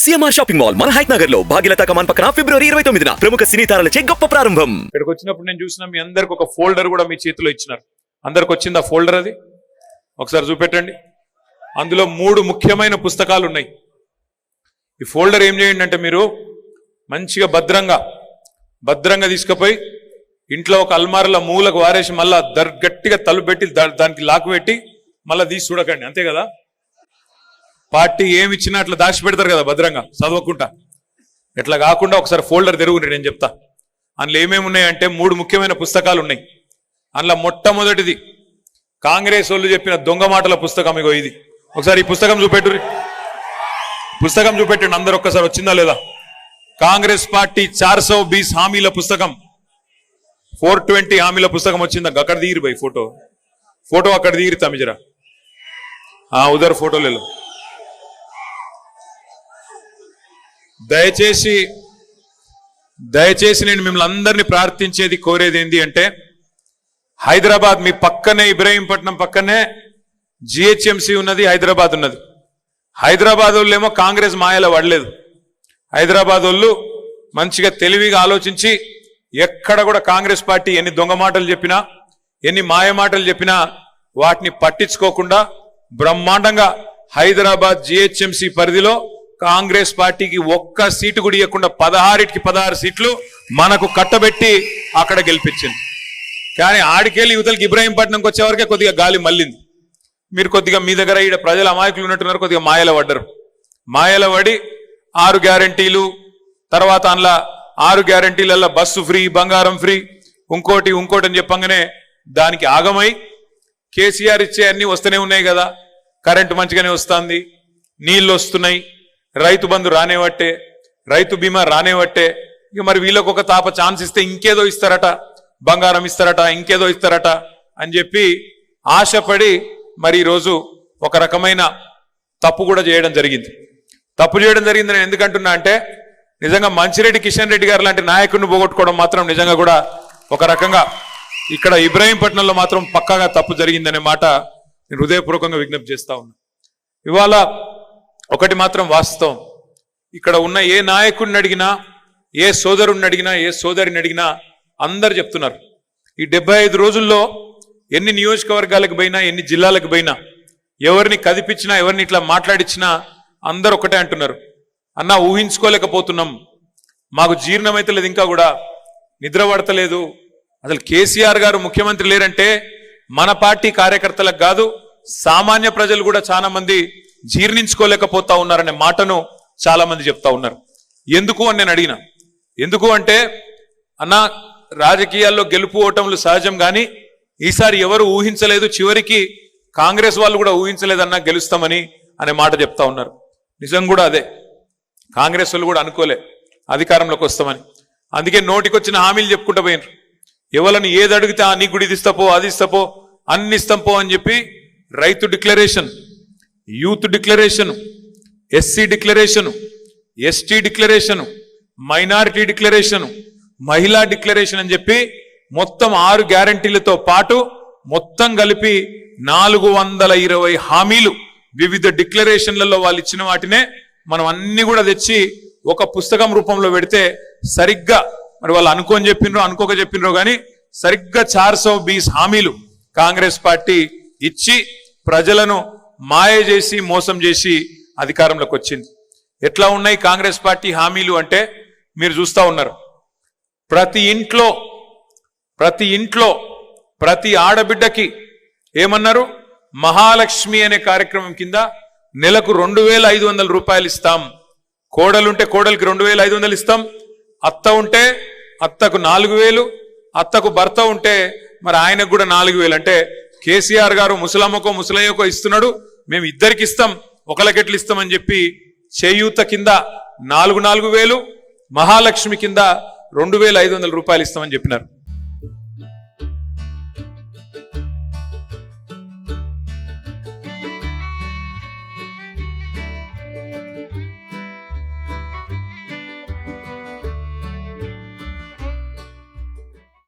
CMR shopping mall మన height Nagar లో భాగ్యలతా కమాన్ పక్కన ఫిబ్రవరి 29న ప్రముఖ సినీ తారలచే గొప్ప ప్రారంభం. ఇక్కడికి వచ్చినప్పుడు నేను చూసిన మీ అందరికి ఒక ఫోల్డర్ కూడా మీ చేతిలో ఇచ్చినారు. అందరికి వచ్చింది ఆ ఫోల్డర్, అది ఒకసారి చూపెట్టండి. అందులో 3 ముఖ్యమైన పుస్తకాలు ఉన్నాయి. ఈ ఫోల్డర్ ఏం చేయండి అంటే మీరు మంచిగా భద్రంగా తీసుకుపోయి ఇంట్లో ఒక అల్మారల మూలకు వారేసి మళ్ళా గట్టిగా తలుపు పెట్టి దానికి లాకు పెట్టి మళ్ళీ తీసి చూడకండి, అంతే కదా. పార్టీ ఏమి ఇచ్చినా అట్లా దాచి పెడతారు కదా భద్రంగా చదవకుండా. ఎట్లా కాకుండా ఒకసారి ఫోల్డర్ తెరుగుండి, నేను చెప్తా. అందులో ఏమేమి ఉన్నాయంటే 3 ముఖ్యమైన పుస్తకాలు ఉన్నాయి. అందులో మొట్టమొదటిది కాంగ్రెస్ వాళ్ళు చెప్పిన దొంగ మాటల పుస్తకం. ఇగో ఇది ఒకసారి ఈ పుస్తకం చూపెట్టండి అందరు ఒక్కసారి. వచ్చిందా లేదా? కాంగ్రెస్ పార్టీ 420 హామీల పుస్తకం, 420 హామీల పుస్తకం వచ్చిందా? అక్కడ దిగిరి భయ్ ఫోటో అక్కడ దిగిరి తమిజరా ఉదర్ ఫోటోలలో. దయచేసి నేను మిమ్మల్ని అందరినీ ప్రార్థించేది, కోరేది ఏంటి అంటే, హైదరాబాద్ మీ పక్కనే, ఇబ్రహీంపట్నం పక్కనే జిహెచ్ఎంసీ ఉన్నది, హైదరాబాద్ ఉన్నది. హైదరాబాద్ వాళ్ళు ఏమో కాంగ్రెస్ మాయలో పడలేదు. హైదరాబాద్ వాళ్ళు మంచిగా తెలివిగా ఆలోచించి ఎక్కడ కూడా కాంగ్రెస్ పార్టీ ఎన్ని దొంగ మాటలు చెప్పినా, ఎన్ని మాయ మాటలు చెప్పినా వాటిని పట్టించుకోకుండా బ్రహ్మాండంగా హైదరాబాద్ జిహెచ్ఎంసీ పరిధిలో కాంగ్రెస్ పార్టీకి ఒక్క సీటు కూడా ఇవ్వకుండా 16 సీట్లు మనకు కట్టబెట్టి అక్కడ గెలిపించింది. కానీ ఆడికెళ్ళి యువతలకి ఇబ్రహీంపట్నంకి వచ్చేవరకే కొద్దిగా గాలి మళ్ళింది. మీరు కొద్దిగా మీ దగ్గర ఈడ ప్రజల అమాయకులు ఉన్నట్టున్నారు, కొద్దిగా మాయల పడ్డారు. మాయల పడి 6 గ్యారంటీలు, తర్వాత అందులో 6 గ్యారంటీలలో బస్సు ఫ్రీ, బంగారం ఫ్రీ, ఇంకోటి అని చెప్పంగానే దానికి ఆగమై కేసీఆర్ ఇచ్చే అన్ని వస్తూనే ఉన్నాయి కదా. కరెంటు మంచిగానే వస్తుంది, నీళ్ళు వస్తున్నాయి, రైతు బంధు రానేవట్టే, రైతు బీమా రానేవట్టే. ఇక మరి వీళ్ళకు ఒక తాప ఛాన్స్ ఇస్తే ఇంకేదో ఇస్తారట, బంగారం ఇస్తారట, ఇంకేదో ఇస్తారట అని చెప్పి ఆశపడి మరి ఈరోజు ఒక రకమైన తప్పు కూడా చేయడం జరిగింది. నేను ఎందుకంటున్నా అంటే, నిజంగా మంచిరెడ్డి కిషన్ రెడ్డి గారు లాంటి నాయకుడిని పోగొట్టుకోవడం మాత్రం నిజంగా కూడా ఒక రకంగా ఇక్కడ ఇబ్రహీంపట్నంలో మాత్రం పక్కాగా తప్పు జరిగిందనే మాట నేను హృదయపూర్వకంగా విజ్ఞప్తి చేస్తా ఉన్నా. ఇవాళ ఒకటి మాత్రం వాస్తవం, ఇక్కడ ఉన్న ఏ నాయకుడిని అడిగినా, ఏ సోదరుడిని అడిగినా, ఏ సోదరిని అడిగినా అందరు చెప్తున్నారు, ఈ 75 రోజుల్లో ఎన్ని నియోజకవర్గాలకు పోయినా, ఎన్ని జిల్లాలకు పోయినా, ఎవరిని కదిపించినా, ఎవరిని ఇట్లా మాట్లాడించినా అందరు ఒకటే అంటున్నారు, అన్నా ఊహించుకోలేకపోతున్నాం, మాకు జీర్ణమైతే లేదు, ఇంకా కూడా నిద్ర పడతలేదు. అసలు కేసీఆర్ గారు ముఖ్యమంత్రి లేరంటే మన పార్టీ కార్యకర్తలకు కాదు, సామాన్య ప్రజలు కూడా చాలా మంది జీర్ణించుకోలేకపోతా ఉన్నారనే మాటను చాలా మంది చెప్తా ఉన్నారు. ఎందుకు అని నేను అడిగిన. ఎందుకు అంటే, అన్నా రాజకీయాల్లో గెలుపు ఓటములు సహజం, కానీ ఈసారి ఎవరు ఊహించలేదు, చివరికి కాంగ్రెస్ వాళ్ళు కూడా ఊహించలేదన్నా గెలుస్తామని అనే మాట చెప్తా ఉన్నారు. నిజం కూడా అదే, కాంగ్రెస్ వాళ్ళు కూడా అనుకోలే అధికారంలోకి వస్తామని. అందుకే నోటికొచ్చిన హామీలు చెప్పుకుంటూ పోయినారు. ఎవరిని ఏది అడిగితే నీ గుడి ఇది ఇస్తాపో, అది ఇస్తాపో, అన్ని ఇస్తాంపో అని చెప్పి రైతు declaration, youth declaration, SC declaration, ST declaration, minority declaration, మహిళా డిక్లరేషన్ అని చెప్పి మొత్తం 6 గ్యారంటీలతో పాటు మొత్తం కలిపి 420 హామీలు వివిధ డిక్లరేషన్లలో వాళ్ళు ఇచ్చిన వాటినే మనం అన్ని కూడా తెచ్చి ఒక పుస్తకం రూపంలో పెడితే, సరిగ్గా మరి వాళ్ళు అనుకోక చెప్పినరో కానీ సరిగ్గా 420 హామీలు కాంగ్రెస్ పార్టీ ఇచ్చి ప్రజలను మాయ చేసి, మోసం చేసి అధికారంలోకి వచ్చింది. ఎట్లా ఉన్నాయి కాంగ్రెస్ పార్టీ హామీలు అంటే మీరు చూస్తా ఉన్నారు. ప్రతి ఇంట్లో ప్రతి ఆడబిడ్డకి ఏమన్నారు, మహాలక్ష్మి అనే కార్యక్రమం కింద నెలకు 2500 రూపాయలు ఇస్తాం, కోడలుంటే కోడలికి 2500 ఇస్తాం, అత్త ఉంటే అత్తకు 4000, అత్తకు భర్త ఉంటే మరి ఆయనకు కూడా 4000. అంటే కేసీఆర్ గారు ముసలమ్మకో ముసలయ్యకో ఇస్తున్నాడు, మేము ఇద్దరికి ఇస్తాం, ఒకళ్ళకెట్లు ఇస్తామని చెప్పి చేయూత కింద 4000, మహాలక్ష్మి కింద 2500 రూపాయలు ఇస్తామని చెప్పినారు.